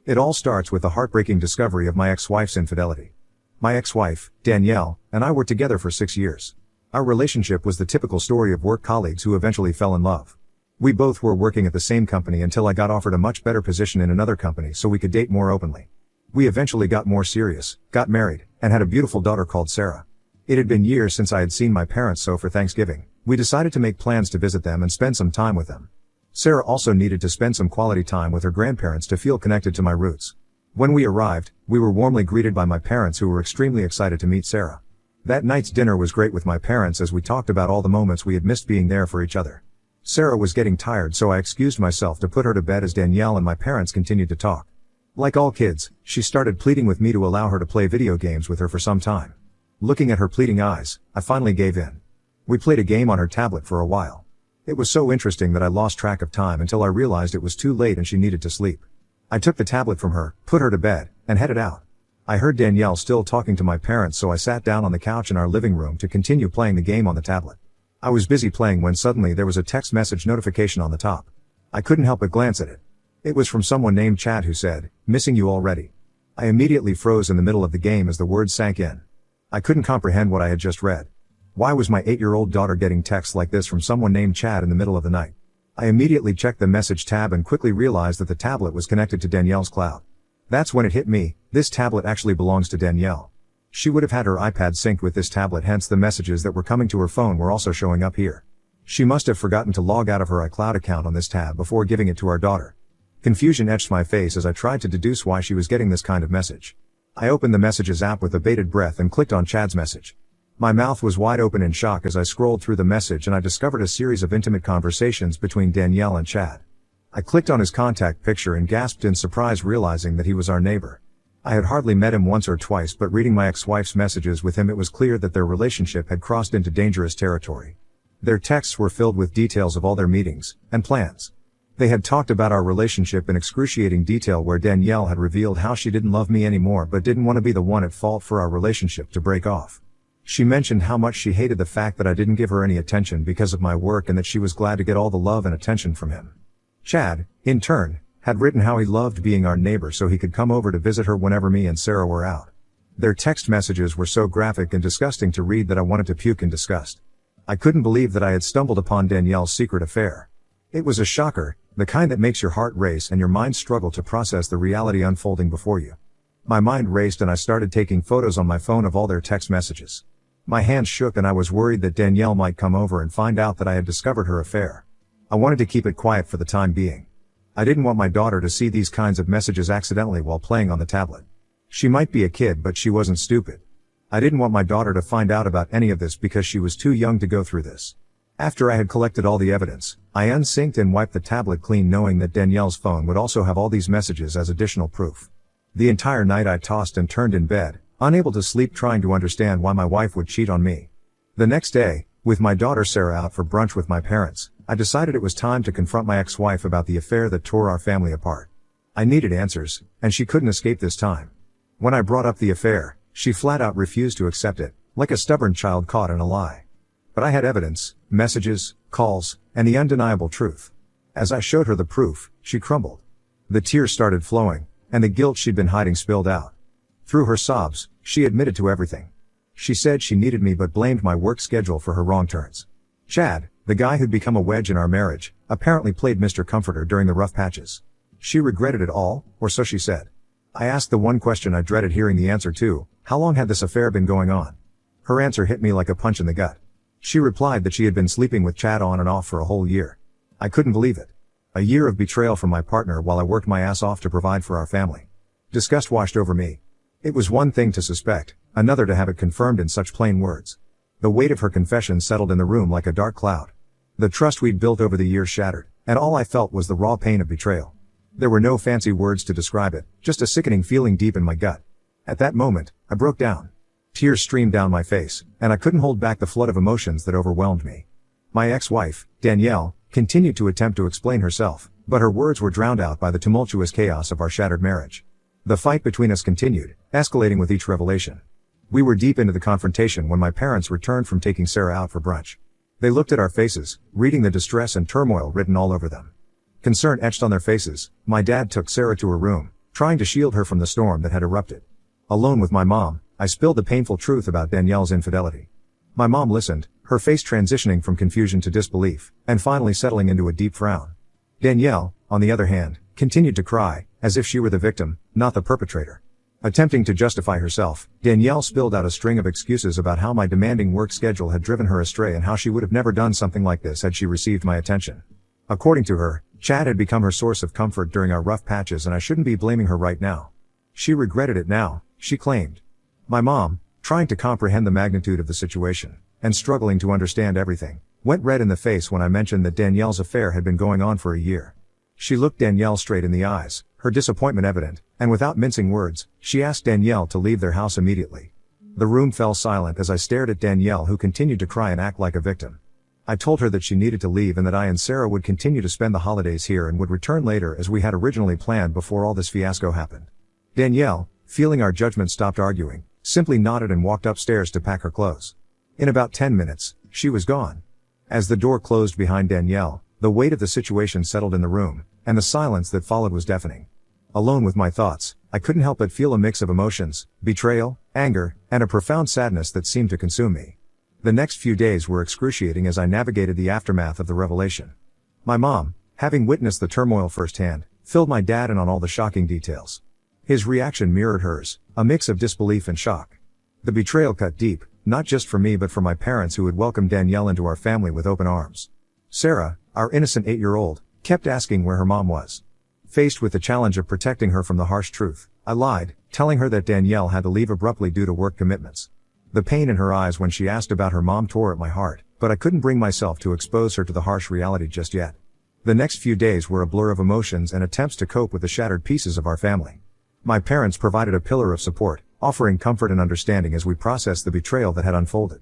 It all starts with the heartbreaking discovery of my ex-wife's infidelity. My ex-wife, Danielle, and I were together for 6 years. Our relationship was the typical story of work colleagues who eventually fell in love. We both were working at the same company until I got offered a much better position in another company so we could date more openly. We eventually got more serious, got married, and had a beautiful daughter called Sarah. It had been years since I had seen my parents, so for Thanksgiving, we decided to make plans to visit them and spend some time with them. Sarah also needed to spend some quality time with her grandparents to feel connected to my roots. When we arrived, we were warmly greeted by my parents, who were extremely excited to meet Sarah. That night's dinner was great with my parents as we talked about all the moments we had missed being there for each other. Sarah was getting tired, so I excused myself to put her to bed as Danielle and my parents continued to talk. Like all kids, she started pleading with me to allow her to play video games with her for some time. Looking at her pleading eyes, I finally gave in. We played a game on her tablet for a while. It was so interesting that I lost track of time until I realized it was too late and she needed to sleep. I took the tablet from her, put her to bed, and headed out. I heard Danielle still talking to my parents, so I sat down on the couch in our living room to continue playing the game on the tablet. I was busy playing when suddenly there was a text message notification on the top. I couldn't help but glance at it. It was from someone named Chad, who said, "Missing you already." I immediately froze in the middle of the game as the words sank in. I couldn't comprehend what I had just read. Why was my 8-year-old daughter getting texts like this from someone named Chad in the middle of the night? I immediately checked the message tab and quickly realized that the tablet was connected to Danielle's cloud. That's when it hit me, this tablet actually belongs to Danielle. She would have had her iPad synced with this tablet, hence the messages that were coming to her phone were also showing up here. She must have forgotten to log out of her iCloud account on this tab before giving it to our daughter. Confusion etched my face as I tried to deduce why she was getting this kind of message. I opened the Messages app with a bated breath and clicked on Chad's message. My mouth was wide open in shock as I scrolled through the message, and I discovered a series of intimate conversations between Danielle and Chad. I clicked on his contact picture and gasped in surprise, realizing that he was our neighbor. I had hardly met him once or twice, but reading my ex-wife's messages with him, it was clear that their relationship had crossed into dangerous territory. Their texts were filled with details of all their meetings and plans. They had talked about our relationship in excruciating detail, where Danielle had revealed how she didn't love me anymore but didn't want to be the one at fault for our relationship to break off. She mentioned how much she hated the fact that I didn't give her any attention because of my work, and that she was glad to get all the love and attention from him. Chad, in turn, had written how he loved being our neighbor so he could come over to visit her whenever me and Sarah were out. Their text messages were so graphic and disgusting to read that I wanted to puke in disgust. I couldn't believe that I had stumbled upon Danielle's secret affair. It was a shocker, the kind that makes your heart race and your mind struggle to process the reality unfolding before you. My mind raced and I started taking photos on my phone of all their text messages. My hands shook and I was worried that Danielle might come over and find out that I had discovered her affair. I wanted to keep it quiet for the time being. I didn't want my daughter to see these kinds of messages accidentally while playing on the tablet. She might be a kid, but she wasn't stupid. I didn't want my daughter to find out about any of this because she was too young to go through this. After I had collected all the evidence, I unsynced and wiped the tablet clean, knowing that Danielle's phone would also have all these messages as additional proof. The entire night I tossed and turned in bed, unable to sleep, trying to understand why my wife would cheat on me. The next day, with my daughter Sarah out for brunch with my parents, I decided it was time to confront my ex-wife about the affair that tore our family apart. I needed answers, and she couldn't escape this time. When I brought up the affair, she flat out refused to accept it, like a stubborn child caught in a lie. But I had evidence, messages, calls, and the undeniable truth. As I showed her the proof, she crumbled. The tears started flowing, and the guilt she'd been hiding spilled out. Through her sobs, she admitted to everything. She said she needed me but blamed my work schedule for her wrong turns. Chad, the guy who'd become a wedge in our marriage, apparently played Mr. Comforter during the rough patches. She regretted it all, or so she said. I asked the one question I dreaded hearing the answer to: how long had this affair been going on? Her answer hit me like a punch in the gut. She replied that she had been sleeping with Chad on and off for a whole year. I couldn't believe it. A year of betrayal from my partner while I worked my ass off to provide for our family. Disgust washed over me. It was one thing to suspect, another to have it confirmed in such plain words. The weight of her confession settled in the room like a dark cloud. The trust we'd built over the years shattered, and all I felt was the raw pain of betrayal. There were no fancy words to describe it, just a sickening feeling deep in my gut. At that moment, I broke down. Tears streamed down my face, and I couldn't hold back the flood of emotions that overwhelmed me. My ex-wife, Danielle, continued to attempt to explain herself, but her words were drowned out by the tumultuous chaos of our shattered marriage. The fight between us continued, escalating with each revelation. We were deep into the confrontation when my parents returned from taking Sarah out for brunch. They looked at our faces, reading the distress and turmoil written all over them. Concern etched on their faces. My dad took Sarah to her room, trying to shield her from the storm that had erupted. Alone with my mom, I spilled the painful truth about Danielle's infidelity. My mom listened, her face transitioning from confusion to disbelief, and finally settling into a deep frown. Danielle, on the other hand, continued to cry, as if she were the victim, not the perpetrator. Attempting to justify herself, Danielle spilled out a string of excuses about how my demanding work schedule had driven her astray and how she would have never done something like this had she received my attention. According to her, Chad had become her source of comfort during our rough patches and I shouldn't be blaming her right now. She regretted it now, she claimed. My mom, trying to comprehend the magnitude of the situation, and struggling to understand everything, went red in the face when I mentioned that Danielle's affair had been going on for a year. She looked Danielle straight in the eyes, her disappointment evident, and without mincing words, she asked Danielle to leave their house immediately. The room fell silent as I stared at Danielle, who continued to cry and act like a victim. I told her that she needed to leave and that I and Sarah would continue to spend the holidays here and would return later as we had originally planned before all this fiasco happened. Danielle, feeling our judgment stopped arguing, simply nodded and walked upstairs to pack her clothes. In about 10 minutes, she was gone. As the door closed behind Danielle, the weight of the situation settled in the room, and the silence that followed was deafening. Alone with my thoughts, I couldn't help but feel a mix of emotions, betrayal, anger, and a profound sadness that seemed to consume me. The next few days were excruciating as I navigated the aftermath of the revelation. My mom, having witnessed the turmoil firsthand, filled my dad in on all the shocking details. His reaction mirrored hers, a mix of disbelief and shock. The betrayal cut deep, not just for me but for my parents who had welcomed Danielle into our family with open arms. Sarah, our innocent 8-year-old, kept asking where her mom was. Faced with the challenge of protecting her from the harsh truth, I lied, telling her that Danielle had to leave abruptly due to work commitments. The pain in her eyes when she asked about her mom tore at my heart, but I couldn't bring myself to expose her to the harsh reality just yet. The next few days were a blur of emotions and attempts to cope with the shattered pieces of our family. My parents provided a pillar of support, offering comfort and understanding as we processed the betrayal that had unfolded.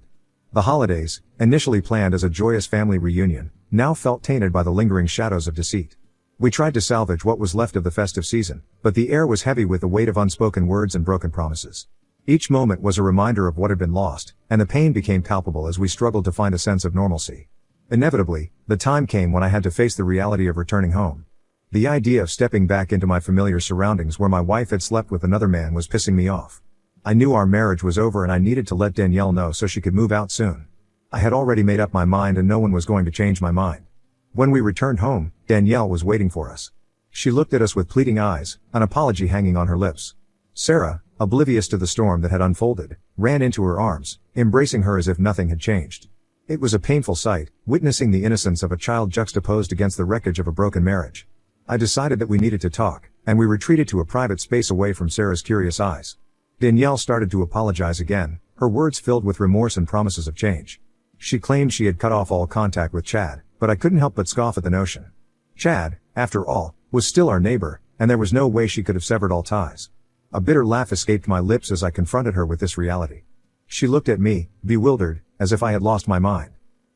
The holidays, initially planned as a joyous family reunion, now felt tainted by the lingering shadows of deceit. We tried to salvage what was left of the festive season, but the air was heavy with the weight of unspoken words and broken promises. Each moment was a reminder of what had been lost, and the pain became palpable as we struggled to find a sense of normalcy. Inevitably, the time came when I had to face the reality of returning home. The idea of stepping back into my familiar surroundings where my wife had slept with another man was pissing me off. I knew our marriage was over and I needed to let Danielle know so she could move out soon. I had already made up my mind and no one was going to change my mind. When we returned home, Danielle was waiting for us. She looked at us with pleading eyes, an apology hanging on her lips. Sarah, oblivious to the storm that had unfolded, ran into her arms, embracing her as if nothing had changed. It was a painful sight, witnessing the innocence of a child juxtaposed against the wreckage of a broken marriage. I decided that we needed to talk, and we retreated to a private space away from Sarah's curious eyes. Danielle started to apologize again, her words filled with remorse and promises of change. She claimed she had cut off all contact with Chad, but I couldn't help but scoff at the notion. Chad, after all, was still our neighbor, and there was no way she could have severed all ties. A bitter laugh escaped my lips as I confronted her with this reality. She looked at me, bewildered, as if I had lost my mind.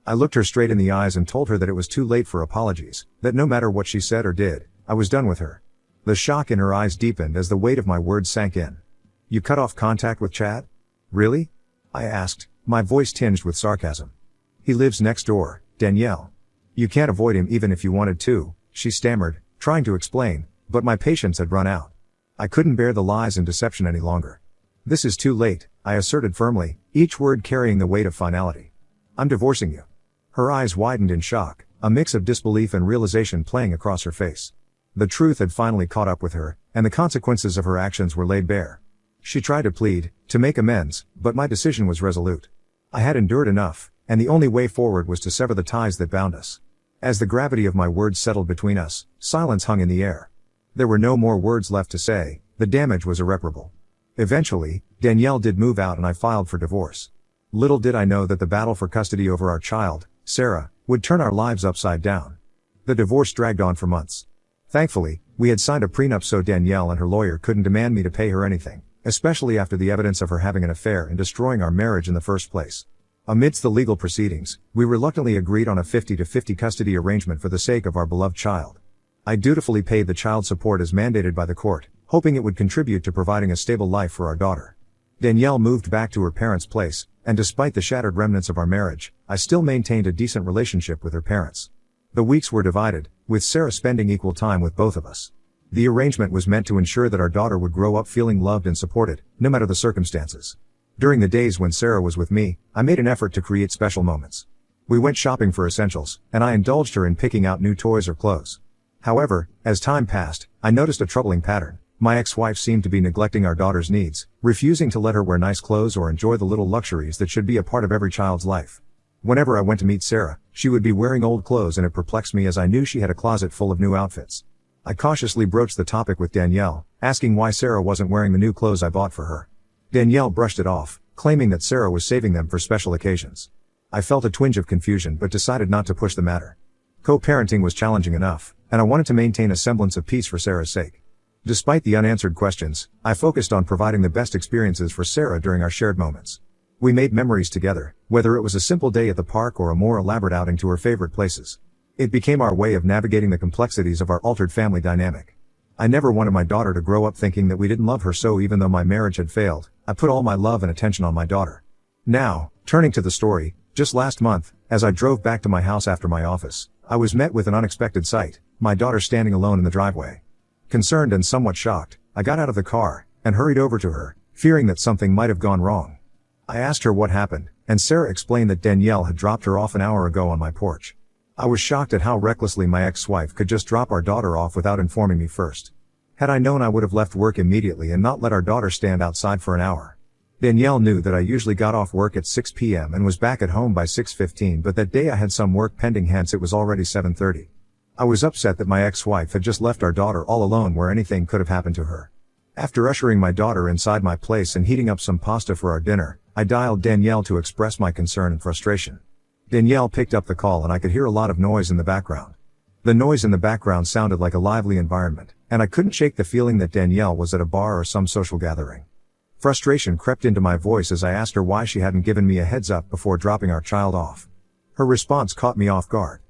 I looked her straight in the eyes and told her that it was too late for apologies, that no matter what she said or did, I was done with her. The shock in her eyes deepened as the weight of my words sank in. You cut off contact with Chad? Really? I asked, my voice tinged with sarcasm. He lives next door, Danielle. You can't avoid him even if you wanted to, she stammered, trying to explain, but my patience had run out. I couldn't bear the lies and deception any longer. This is too late, I asserted firmly, each word carrying the weight of finality. I'm divorcing you. Her eyes widened in shock, a mix of disbelief and realization playing across her face. The truth had finally caught up with her, and the consequences of her actions were laid bare. She tried to plead, to make amends, but my decision was resolute. I had endured enough, and the only way forward was to sever the ties that bound us. As the gravity of my words settled between us, silence hung in the air. There were no more words left to say, the damage was irreparable. Eventually, Danielle did move out and I filed for divorce. Little did I know that the battle for custody over our child, Sarah, would turn our lives upside down. The divorce dragged on for months. Thankfully, we had signed a prenup so Danielle and her lawyer couldn't demand me to pay her anything, especially after the evidence of her having an affair and destroying our marriage in the first place. Amidst the legal proceedings, we reluctantly agreed on a 50-50 custody arrangement for the sake of our beloved child. I dutifully paid the child support as mandated by the court, hoping it would contribute to providing a stable life for our daughter. Danielle moved back to her parents' place, and despite the shattered remnants of our marriage, I still maintained a decent relationship with her parents. The weeks were divided, with Sarah spending equal time with both of us. The arrangement was meant to ensure that our daughter would grow up feeling loved and supported, no matter the circumstances. During the days when Sarah was with me, I made an effort to create special moments. We went shopping for essentials, and I indulged her in picking out new toys or clothes. However, as time passed, I noticed a troubling pattern. My ex-wife seemed to be neglecting our daughter's needs, refusing to let her wear nice clothes or enjoy the little luxuries that should be a part of every child's life. Whenever I went to meet Sarah, she would be wearing old clothes, and it perplexed me as I knew she had a closet full of new outfits. I cautiously broached the topic with Danielle, asking why Sarah wasn't wearing the new clothes I bought for her. Danielle brushed it off, claiming that Sarah was saving them for special occasions. I felt a twinge of confusion but decided not to push the matter. Co-parenting was challenging enough, and I wanted to maintain a semblance of peace for Sarah's sake. Despite the unanswered questions, I focused on providing the best experiences for Sarah during our shared moments. We made memories together, whether it was a simple day at the park or a more elaborate outing to her favorite places. It became our way of navigating the complexities of our altered family dynamic. I never wanted my daughter to grow up thinking that we didn't love her, so even though my marriage had failed, I put all my love and attention on my daughter. Now, turning to the story, just last month, as I drove back to my house after my office, I was met with an unexpected sight: my daughter standing alone in the driveway. Concerned and somewhat shocked, I got out of the car and hurried over to her, fearing that something might have gone wrong. I asked her what happened, and Sarah explained that Danielle had dropped her off an hour ago on my porch. I was shocked at how recklessly my ex-wife could just drop our daughter off without informing me first. Had I known, I would have left work immediately and not let our daughter stand outside for an hour. Danielle knew that I usually got off work at 6 p.m. and was back at home by 6:15, but that day I had some work pending, hence it was already 7:30. I was upset that my ex-wife had just left our daughter all alone where anything could have happened to her. After ushering my daughter inside my place and heating up some pasta for our dinner, I dialed Danielle to express my concern and frustration. Danielle picked up the call and I could hear a lot of noise in the background. The noise in the background sounded like a lively environment, and I couldn't shake the feeling that Danielle was at a bar or some social gathering. Frustration crept into my voice as I asked her why she hadn't given me a heads up before dropping our child off. Her response caught me off guard.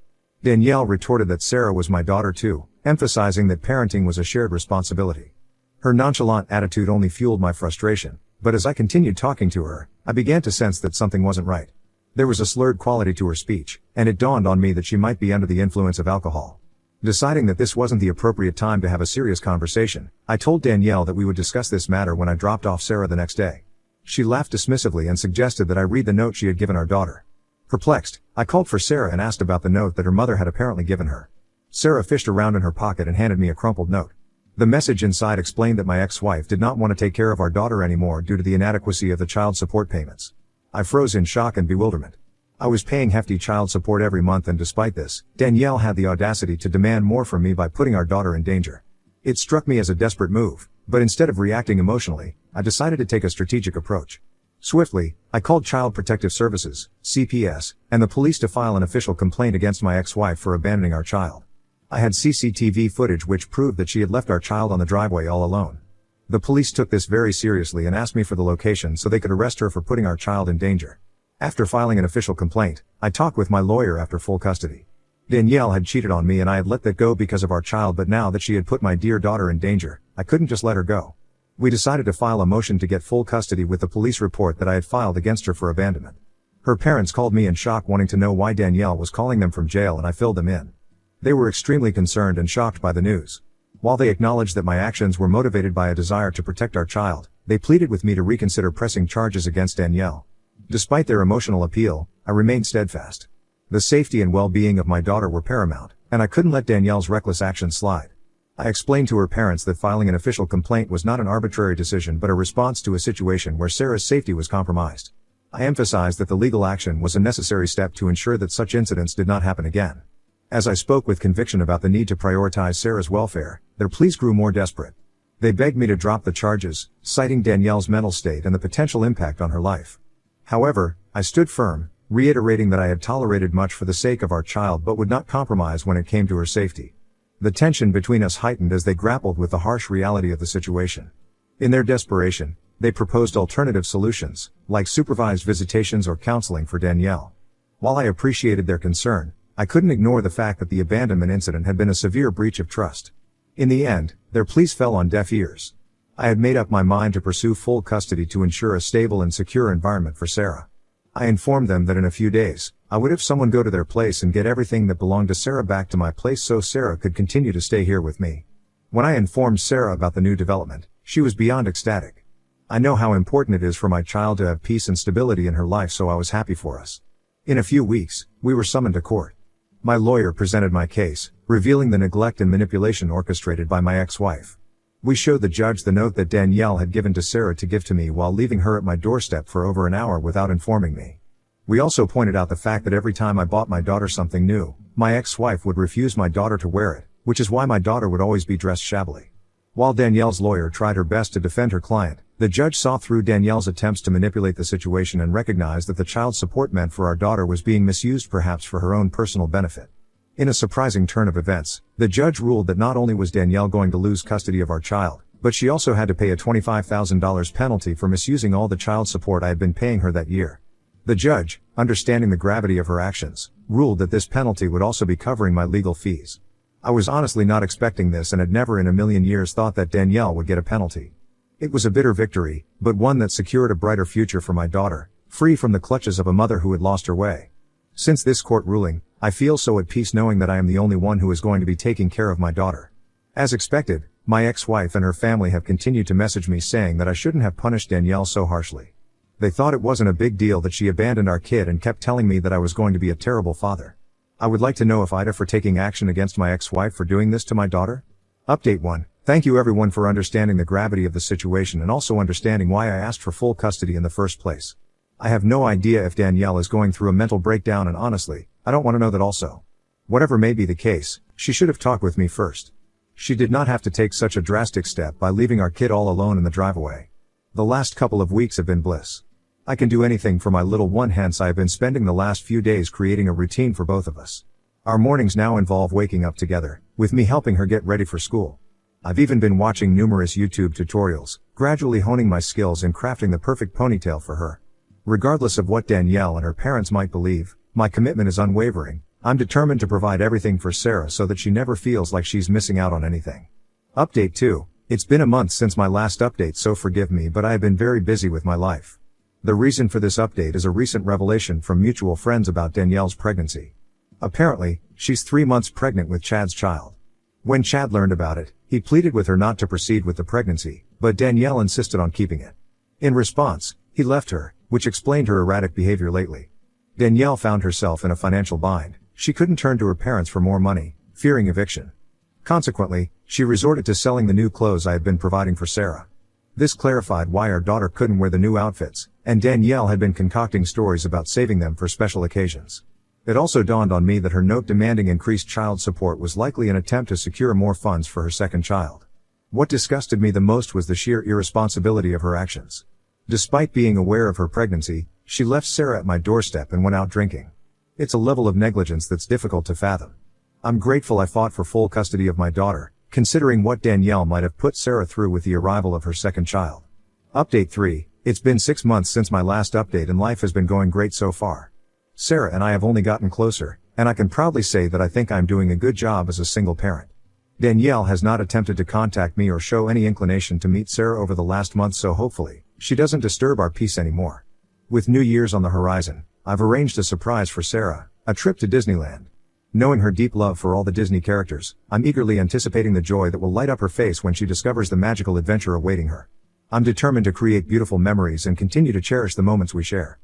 Danielle retorted that Sarah was my daughter too, emphasizing that parenting was a shared responsibility. Her nonchalant attitude only fueled my frustration, but as I continued talking to her, I began to sense that something wasn't right. There was a slurred quality to her speech, and it dawned on me that she might be under the influence of alcohol. Deciding that this wasn't the appropriate time to have a serious conversation, I told Danielle that we would discuss this matter when I dropped off Sarah the next day. She laughed dismissively and suggested that I read the note she had given our daughter. Perplexed, I called for Sarah and asked about the note that her mother had apparently given her. Sarah fished around in her pocket and handed me a crumpled note. The message inside explained that my ex-wife did not want to take care of our daughter anymore due to the inadequacy of the child support payments. I froze in shock and bewilderment. I was paying hefty child support every month, and despite this, Danielle had the audacity to demand more from me by putting our daughter in danger. It struck me as a desperate move, but instead of reacting emotionally, I decided to take a strategic approach. Swiftly, I called Child Protective Services, CPS, and the police to file an official complaint against my ex-wife for abandoning our child. I had CCTV footage which proved that she had left our child on the driveway all alone. The police took this very seriously and asked me for the location so they could arrest her for putting our child in danger. After filing an official complaint, I talked with my lawyer after full custody. Danielle had cheated on me and I had let that go because of our child, but now that she had put my dear daughter in danger, I couldn't just let her go. We decided to file a motion to get full custody with the police report that I had filed against her for abandonment. Her parents called me in shock, wanting to know why Danielle was calling them from jail, and I filled them in. They were extremely concerned and shocked by the news. While they acknowledged that my actions were motivated by a desire to protect our child, they pleaded with me to reconsider pressing charges against Danielle. Despite their emotional appeal, I remained steadfast. The safety and well-being of my daughter were paramount, and I couldn't let Danielle's reckless actions slide. I explained to her parents that filing an official complaint was not an arbitrary decision but a response to a situation where Sarah's safety was compromised. I emphasized that the legal action was a necessary step to ensure that such incidents did not happen again. As I spoke with conviction about the need to prioritize Sarah's welfare, their pleas grew more desperate. They begged me to drop the charges, citing Danielle's mental state and the potential impact on her life. However, I stood firm, reiterating that I had tolerated much for the sake of our child but would not compromise when it came to her safety. The tension between us heightened as they grappled with the harsh reality of the situation. In their desperation, they proposed alternative solutions, like supervised visitations or counseling for Danielle. While I appreciated their concern, I couldn't ignore the fact that the abandonment incident had been a severe breach of trust. In the end, their pleas fell on deaf ears. I had made up my mind to pursue full custody to ensure a stable and secure environment for Sarah. I informed them that in a few days, I would have someone go to their place and get everything that belonged to Sarah back to my place so Sarah could continue to stay here with me. When I informed Sarah about the new development, she was beyond ecstatic. I know how important it is for my child to have peace and stability in her life, so I was happy for us. In a few weeks, we were summoned to court. My lawyer presented my case, revealing the neglect and manipulation orchestrated by my ex-wife. We showed the judge the note that Danielle had given to Sarah to give to me while leaving her at my doorstep for over an hour without informing me. We also pointed out the fact that every time I bought my daughter something new, my ex-wife would refuse my daughter to wear it, which is why my daughter would always be dressed shabbily. While Danielle's lawyer tried her best to defend her client, the judge saw through Danielle's attempts to manipulate the situation and recognized that the child support meant for our daughter was being misused, perhaps for her own personal benefit. In a surprising turn of events, the judge ruled that not only was Danielle going to lose custody of our child, but she also had to pay a $25,000 penalty for misusing all the child support I had been paying her that year. The judge, understanding the gravity of her actions, ruled that this penalty would also be covering my legal fees. I was honestly not expecting this and had never in a million years thought that Danielle would get a penalty. It was a bitter victory, but one that secured a brighter future for my daughter, free from the clutches of a mother who had lost her way. Since this court ruling, I feel so at peace knowing that I am the only one who is going to be taking care of my daughter. As expected, my ex-wife and her family have continued to message me saying that I shouldn't have punished Danielle so harshly. They thought it wasn't a big deal that she abandoned our kid and kept telling me that I was going to be a terrible father. I would like to know if Ida for taking action against my ex-wife for doing this to my daughter. Update 1. Thank you everyone for understanding the gravity of the situation and also understanding why I asked for full custody in the first place. I have no idea if Danielle is going through a mental breakdown, and honestly, I don't want to know that also. Whatever may be the case, she should have talked with me first. She did not have to take such a drastic step by leaving our kid all alone in the driveway. The last couple of weeks have been bliss. I can do anything for my little one, hence I have been spending the last few days creating a routine for both of us. Our mornings now involve waking up together, with me helping her get ready for school. I've even been watching numerous YouTube tutorials, gradually honing my skills in crafting the perfect ponytail for her. Regardless of what Danielle and her parents might believe, my commitment is unwavering. I'm determined to provide everything for Sarah so that she never feels like she's missing out on anything. Update 2. It's been a month since my last update, so forgive me, but I have been very busy with my life. The reason for this update is a recent revelation from mutual friends about Danielle's pregnancy. Apparently, she's 3 months pregnant with Chad's child. When Chad learned about it, he pleaded with her not to proceed with the pregnancy, but Danielle insisted on keeping it. In response, he left her, which explained her erratic behavior lately. Danielle found herself in a financial bind. She couldn't turn to her parents for more money, fearing eviction. Consequently, she resorted to selling the new clothes I had been providing for Sarah. This clarified why our daughter couldn't wear the new outfits, and Danielle had been concocting stories about saving them for special occasions. It also dawned on me that her note demanding increased child support was likely an attempt to secure more funds for her second child. What disgusted me the most was the sheer irresponsibility of her actions. Despite being aware of her pregnancy, she left Sarah at my doorstep and went out drinking. It's a level of negligence that's difficult to fathom. I'm grateful I fought for full custody of my daughter, considering what Danielle might have put Sarah through with the arrival of her second child. Update 3. It's been 6 months since my last update and life has been going great so far. Sarah and I have only gotten closer, and I can proudly say that I think I'm doing a good job as a single parent. Danielle has not attempted to contact me or show any inclination to meet Sarah over the last month, so hopefully, she doesn't disturb our peace anymore. With New Year's on the horizon, I've arranged a surprise for Sarah, a trip to Disneyland. Knowing her deep love for all the Disney characters, I'm eagerly anticipating the joy that will light up her face when she discovers the magical adventure awaiting her. I'm determined to create beautiful memories and continue to cherish the moments we share.